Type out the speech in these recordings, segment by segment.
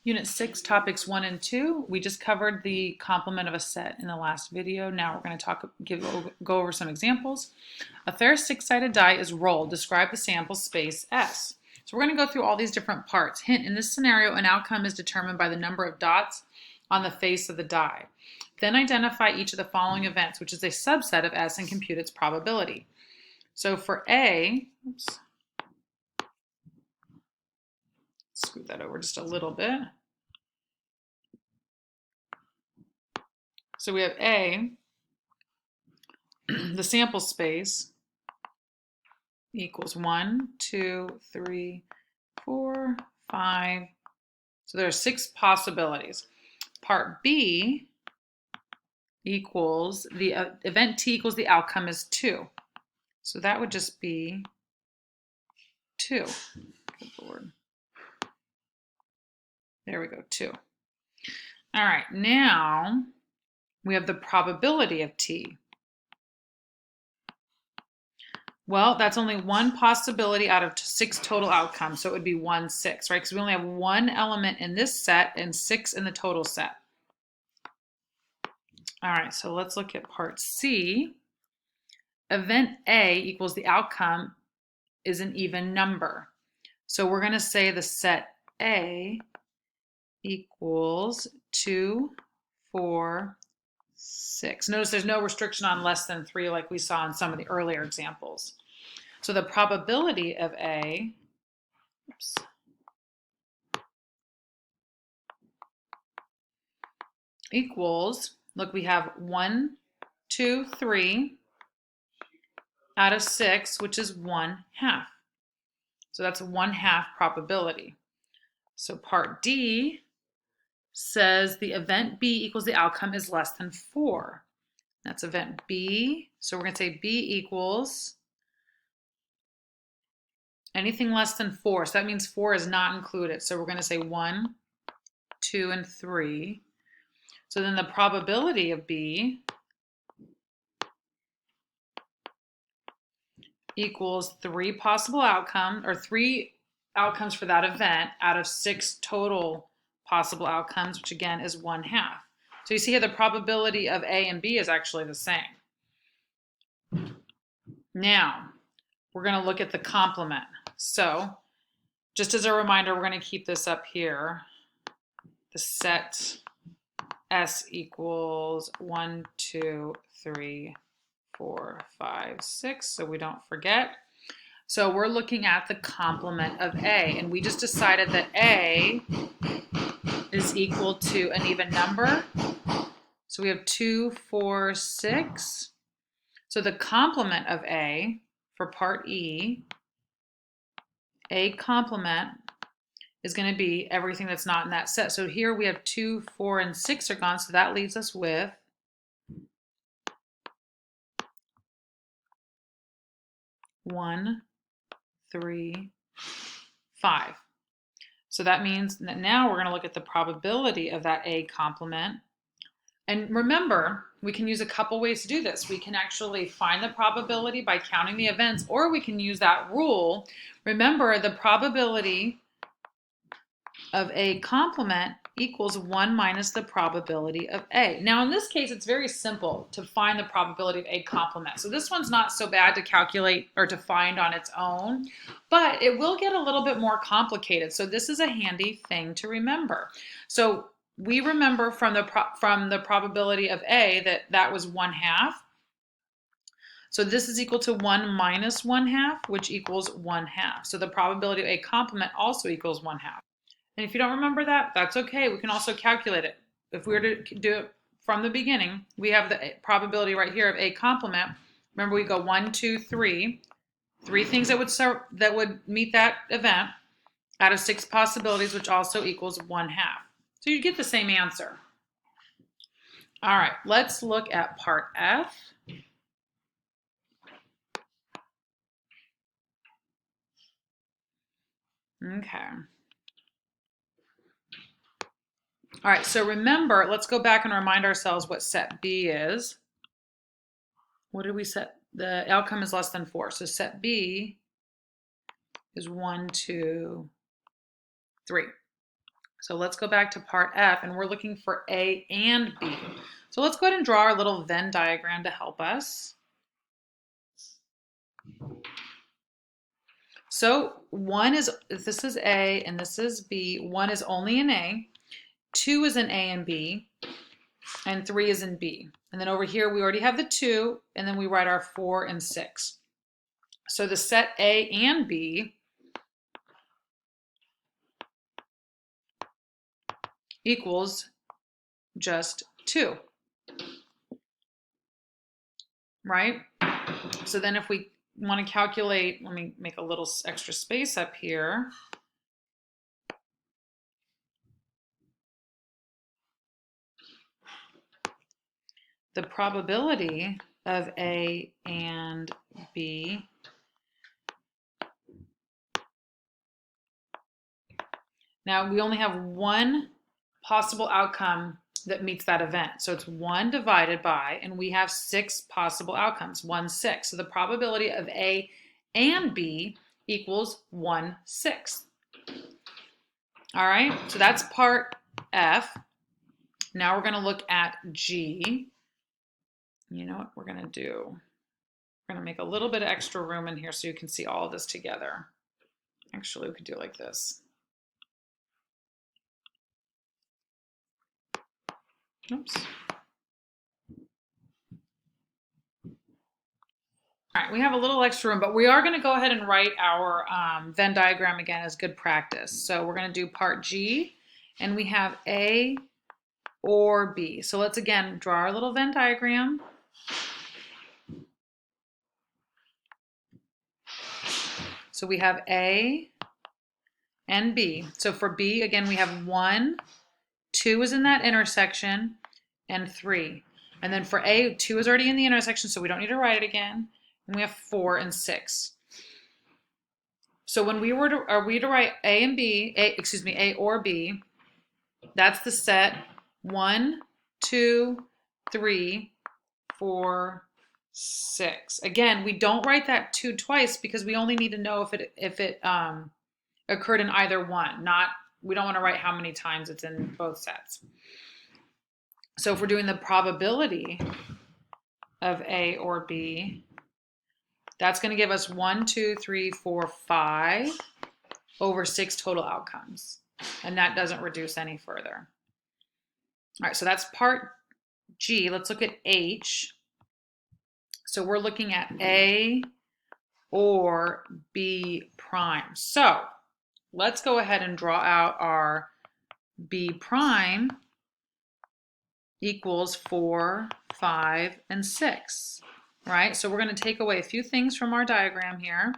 Unit 6, topics 1 and 2. We just covered the complement of a set in the last video. Now we're going to go over some examples. A ferrous six-sided die is rolled. Describe the sample space S. So we're going to go through all these different parts. Hint, in this scenario, an outcome is determined by the number of dots on the face of the die. Then identify each of the following events, which is a subset of S, and compute its probability. So for A, scoot that over just a little bit. So we have A, the sample space equals 1, 2, 3, 4, 5. So there are 6 possibilities. Part B equals the event T equals the outcome is 2. So that would just be 2. Good Lord. There we go, 2. All right, now we have the probability of T. Well, that's only one possibility out of 6 total outcomes, so it would be 1, 6, right? Because we only have one element in this set and 6 in the total set. All right, so let's look at part C. Event A equals the outcome is an even number. So we're going to say the set A equals 2, 4, 6. Notice there's no restriction on less than 3 like we saw in some of the earlier examples. So the probability of A, equals, look, we have 1, 2, 3 out of 6, which is 1/2. So that's 1/2 probability. So part D says the event B equals the outcome is less than 4. That's event B. So we're going to say B equals anything less than 4. So that means 4 is not included. So we're going to say 1, 2, and 3. So then the probability of B equals 3 possible outcomes, or 3 outcomes for that event out of 6 total possible outcomes, which again is 1/2. So you see here the probability of A and B is actually the same. Now, we're going to look at the complement. So just as a reminder, we're going to keep this up here. The set S equals 1, 2, 3, 4, 5, 6, so we don't forget. So we're looking at the complement of A, and we just decided that A is equal to an even number. So we have 2, 4, 6. So the complement of A for part E, A complement is going to be everything that's not in that set. So here we have 2, 4, and 6 are gone, so that leaves us with 1, 3, 5. So that means that now we're going to look at the probability of that A complement. And remember, we can use a couple ways to do this. We can actually find the probability by counting the events, or we can use that rule. Remember, the probability of A complement equals 1 minus the probability of A. Now in this case, it's very simple to find the probability of A complement. So this one's not so bad to calculate or to find on its own, but it will get a little bit more complicated. So this is a handy thing to remember. So we remember from the probability of A that was 1/2. So this is equal to 1 minus 1/2, which equals 1/2. So the probability of A complement also equals 1/2. And if you don't remember that, that's okay. We can also calculate it. If we were to do it from the beginning, we have the probability right here of A complement. Remember, we go 1, 2, 3. 3 things that would meet that event out of 6 possibilities, which also equals 1/2. So you get the same answer. All right, let's look at part F. Okay. All right, so remember, let's go back and remind ourselves what set B is. What did we set? The outcome is less than 4. So set B is 1, 2, 3. So let's go back to part F, and we're looking for A and B. So let's go ahead and draw our little Venn diagram to help us. So this is A and this is B. 1 is only in A. 2 is in A and B. And 3 is in B. And then over here, we already have the 2, and then we write our 4 and 6. So the set A and B equals just 2, right? So then if we want to calculate, let me make a little extra space up here. The probability of A and B now we only have one possible outcome that meets that event. So it's 1 divided by, and we have 6 possible outcomes, 1, 6. So the probability of A and B equals 1/6. All right, so that's part F. Now we're going to look at G. You know what we're going to do? We're going to make a little bit of extra room in here so you can see all of this together. Actually, we could do it like this. Oops. All right, we have a little extra room, but we are going to go ahead and write our Venn diagram again as good practice. So we're going to do part G, and we have A or B. So let's again draw our little Venn diagram. So we have A and B. So for B, again, we have 1, 2 is in that intersection, and 3. And then for A, 2 is already in the intersection, so we don't need to write it again. And we have 4 and 6. So when we were to write A or B, that's the set 1, 2, 3, 4, 6. Again, we don't write that 2 twice because we only need to know if it occurred in either one. We don't want to write how many times it's in both sets. So if we're doing the probability of A or B, that's going to give us 1, 2, 3, 4, 5 over 6 total outcomes. And that doesn't reduce any further. All right, so that's part G. Let's look at H. So we're looking at A or B prime. So let's go ahead and draw out our B prime equals 4, 5, and 6, right? So we're going to take away a few things from our diagram here.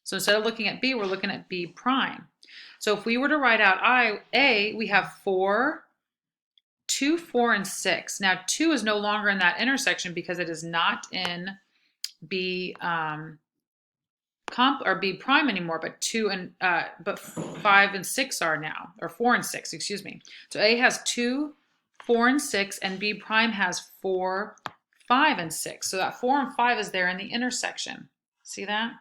So instead of looking at B, we're looking at B prime. So if we were to write out A, we have 4, 2, 4, and 6. Now 2 is no longer in that intersection because it is not in B B prime anymore, but 5 and 6 are now, or 4 and 6, excuse me. So A has 2, 4, and 6, and B prime has 4, 5, and 6. So that 4 and 5 is there in the intersection. See that?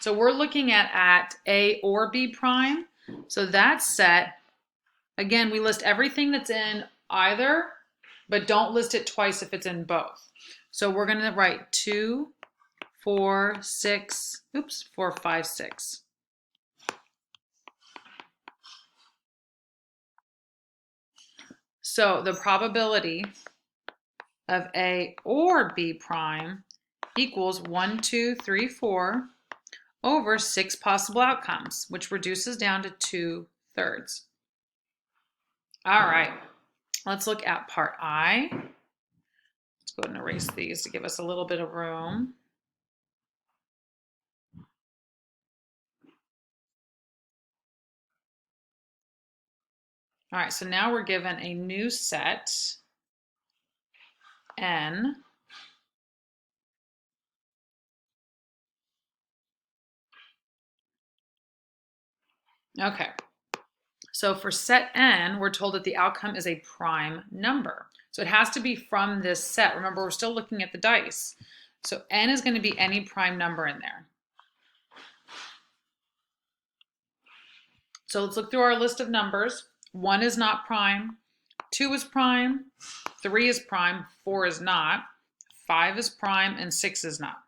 So we're looking at A or B prime. So that set, again, we list everything that's in either, but don't list it twice if it's in both. So we're going to write 2, 4, 6, 4, 5, 6. So the probability of A or B prime equals 1, 2, 3, 4 over 6 possible outcomes, which reduces down to 2/3. All right, let's look at part I. Let's go ahead and erase these to give us a little bit of room. All right, so now we're given a new set, N. Okay, so for set N, we're told that the outcome is a prime number. So it has to be from this set. Remember, we're still looking at the dice. So N is going to be any prime number in there. So let's look through our list of numbers. 1 is not prime, 2 is prime, 3 is prime, 4 is not, 5 is prime, and 6 is not.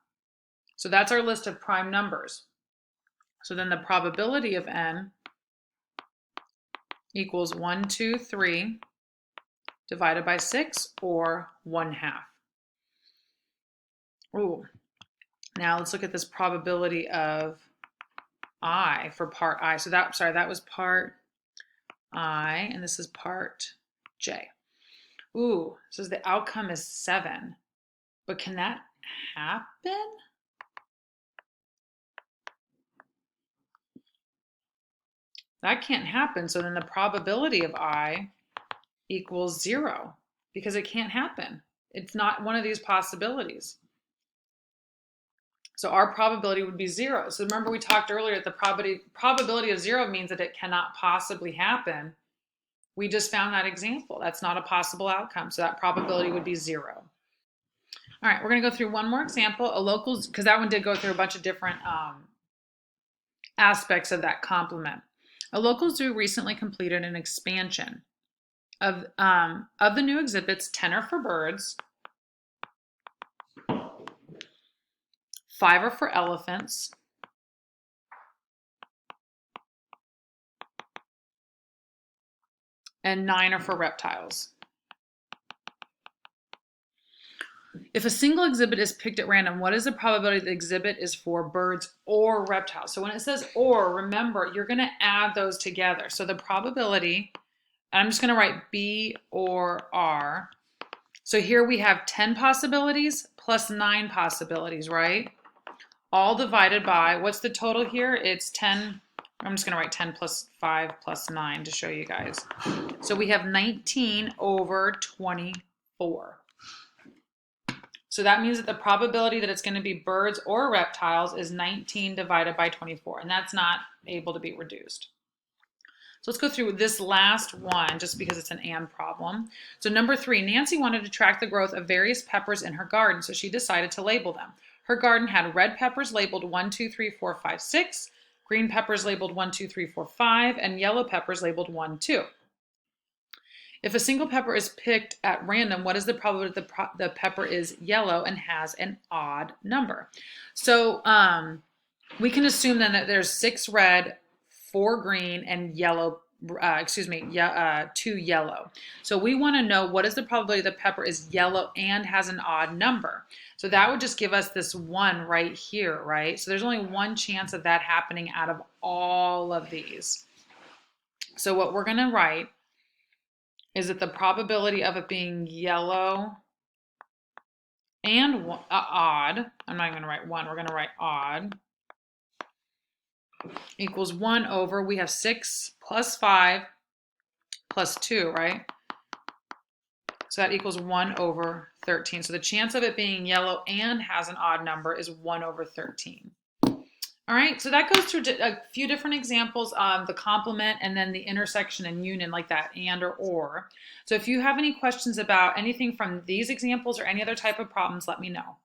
So that's our list of prime numbers. So then the probability of n equals 1, 2, 3 divided by 6, or 1/2. Ooh. Now let's look at this probability of I for part I. So that was part I, and this is part J. Ooh, it says the outcome is 7. But can that happen? That can't happen. So then the probability of I equals 0 because it can't happen. It's not one of these possibilities. So our probability would be 0. So remember we talked earlier that the probability of 0 means that it cannot possibly happen. We just found that example. That's not a possible outcome. So that probability would be 0. All right, we're going to go through one more example. A local, because that one did go through a bunch of different aspects of that complement. A local zoo recently completed an expansion. Of the new exhibits, 10 are for birds, 5 are for elephants, and 9 are for reptiles. If a single exhibit is picked at random, what is the probability the exhibit is for birds or reptiles? So when it says or, remember, you're going to add those together. So the probability, I'm just going to write B or R. So here we have 10 possibilities plus 9 possibilities, right? All divided by, what's the total here? It's 10. I'm just going to write 10 plus 5 plus 9 to show you guys. So we have 19 over 24. So that means that the probability that it's going to be birds or reptiles is 19 divided by 24, and that's not able to be reduced. So let's go through this last one just because it's an and problem. So number 3, Nancy wanted to track the growth of various peppers in her garden, so she decided to label them. Her garden had red peppers labeled 1, 2, 3, 4, 5, 6, green peppers labeled 1, 2, 3, 4, 5, and yellow peppers labeled 1, 2. If a single pepper is picked at random, what is the probability the pepper is yellow and has an odd number? So we can assume then that there's 6 red, 4 green, and yellow, 2 yellow. So we want to know what is the probability the pepper is yellow and has an odd number. So that would just give us this 1 right here, right? So there's only 1 chance of that happening out of all of these. So what we're going to write is that the probability of it being yellow and odd, I'm not even going to write 1, we're going to write odd, equals 1 over, we have 6 plus 5 plus 2, right? So that equals 1 over 13. So the chance of it being yellow and has an odd number is 1 over 13. All right, so that goes through a few different examples of the complement and then the intersection and union, like that and or. So if you have any questions about anything from these examples or any other type of problems, let me know.